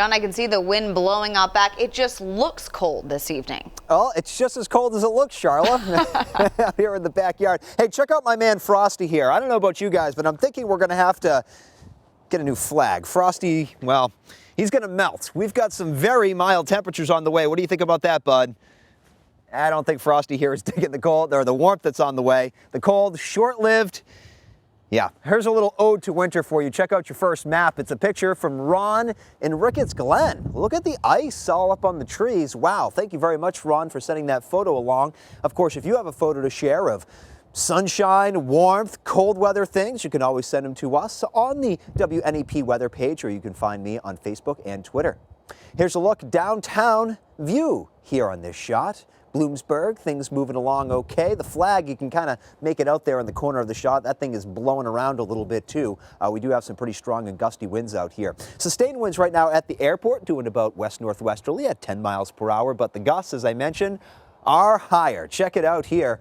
John, I can see the wind blowing out back. It just looks cold this evening. Oh, it's just as cold as it looks, Charla, out here in the backyard. Hey, check out my man Frosty here. I don't know about you guys, but I'm thinking we're going to have to get a new flag. Frosty, well, he's going to melt. We've got some very mild temperatures on the way. What do you think about that, bud? I don't think Frosty here is digging the cold or the warmth that's on the way. The cold, short-lived. Yeah, here's a little ode to winter for you. Check out your first map. It's a picture from Ron in Ricketts Glen. Look at the ice all up on the trees. Wow, thank you very much, Ron, for sending that photo along. Of course, if you have a photo to share of sunshine, warmth, cold weather things, you can always send them to us on the WNEP weather page, or you can find me on Facebook and Twitter. Here's a look downtown view here on this shot. Bloomsburg, things moving along okay. The flag, you can kind of make it out there in the corner of the shot. That thing is blowing around a little bit too. We do have some pretty strong and gusty winds out here. Sustained winds right now at the airport doing about west-northwesterly at 10 miles per hour, but the gusts, as I mentioned, are higher. Check it out here.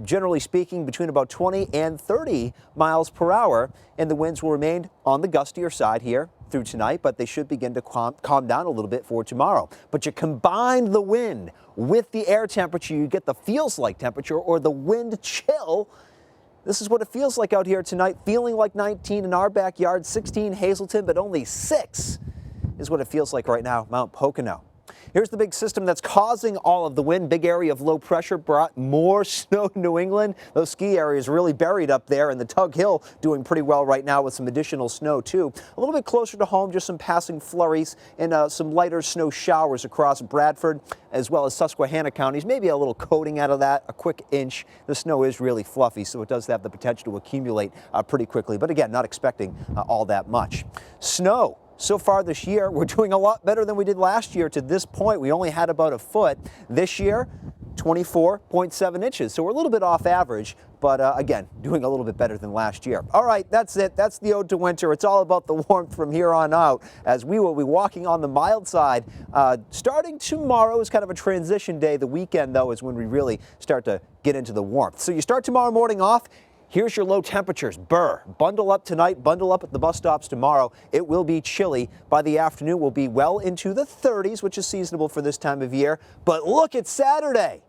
Generally speaking, between about 20 and 30 miles per hour, and the winds will remain on the gustier side here through tonight, but they should begin to calm down a little bit for tomorrow. But you combine the wind with the air temperature, you get the feels like temperature or the wind chill. This is what it feels like out here tonight, feeling like 19 in our backyard, 16 Hazelton, but only 6 is what it feels like right now, Mount Pocono. Here's the big system that's causing all of the wind. Big area of low pressure brought more snow to New England. Those ski areas really buried up there, and the Tug Hill doing pretty well right now with some additional snow too. A little bit closer to home, just some passing flurries and some lighter snow showers across Bradford as well as Susquehanna counties. Maybe a little coating out of that, a quick inch. The snow is really fluffy, so it does have the potential to accumulate pretty quickly. But again, not expecting all that much. Snow. So far this year, we're doing a lot better than we did last year. To this point, we only had about a foot. This year, 24.7 inches. So we're a little bit off average, but again, doing a little bit better than last year. All right, that's it. That's the ode to winter. It's all about the warmth from here on out, as we will be walking on the mild side. Starting tomorrow is kind of a transition day. The weekend, though, is when we really start to get into the warmth. So you start tomorrow morning off. Here's your low temperatures. Bundle up tonight, bundle up at the bus stops tomorrow. It will be chilly. By the afternoon, we'll be well into the 30s, which is seasonable for this time of year. But look at Saturday.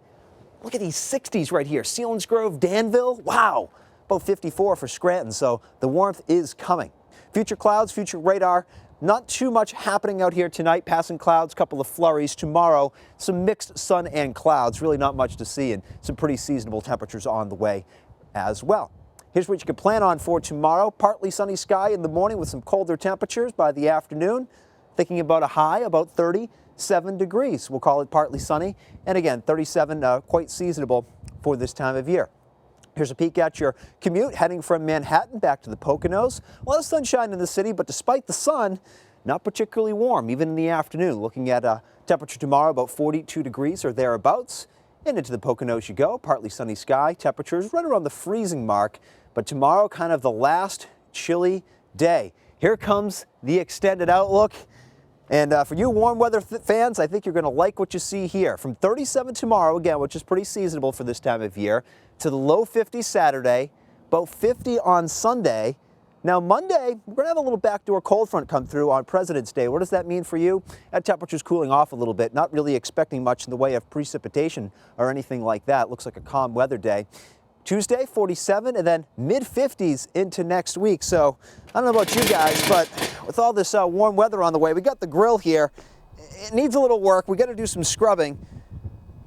Look at these 60s right here. Selinsgrove, Danville. Wow. About 54 for Scranton, so the warmth is coming. Future clouds, future radar. Not too much happening out here tonight. Passing clouds, couple of flurries. Tomorrow, some mixed sun and clouds. Really not much to see, and some pretty seasonable temperatures on the way as well. Here's what you can plan on for tomorrow. Partly sunny sky in the morning with some colder temperatures by the afternoon. Thinking about a high, about 37 degrees. We'll call it partly sunny. And again, 37 quite seasonable for this time of year. Here's a peek at your commute heading from Manhattan back to the Poconos. A lot of sunshine in the city, but despite the sun, not particularly warm, even in the afternoon. Looking at temperature tomorrow, about 42 degrees or thereabouts. And into the Poconos you go, partly sunny sky, temperatures right around the freezing mark. But tomorrow, kind of the last chilly day. Here comes the extended outlook. And for you warm weather fans, I think you're going to like what you see here. From 37 tomorrow, again, which is pretty seasonable for this time of year, to the low 50s Saturday, about 50 on Sunday. Now Monday, we're going to have a little backdoor cold front come through on President's Day. What does that mean for you? That temperature's cooling off a little bit, not really expecting much in the way of precipitation or anything like that. Looks like a calm weather day. Tuesday, 47, and then mid-50s into next week. So I don't know about you guys, but with all this warm weather on the way, we got the grill here. It needs a little work. We got to do some scrubbing.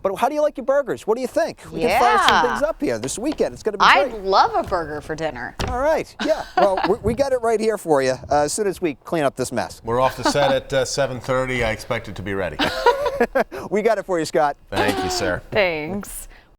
But how do you like your burgers? What do you think? We can fire some things up here this weekend. It's going to be great. I'd love a burger for dinner. All right. Yeah. Well, we got it right here for you as soon as we clean up this mess. We're off the set at 7:30. I expect it to be ready. We got it for you, Scott. Thank you, sir. Thanks.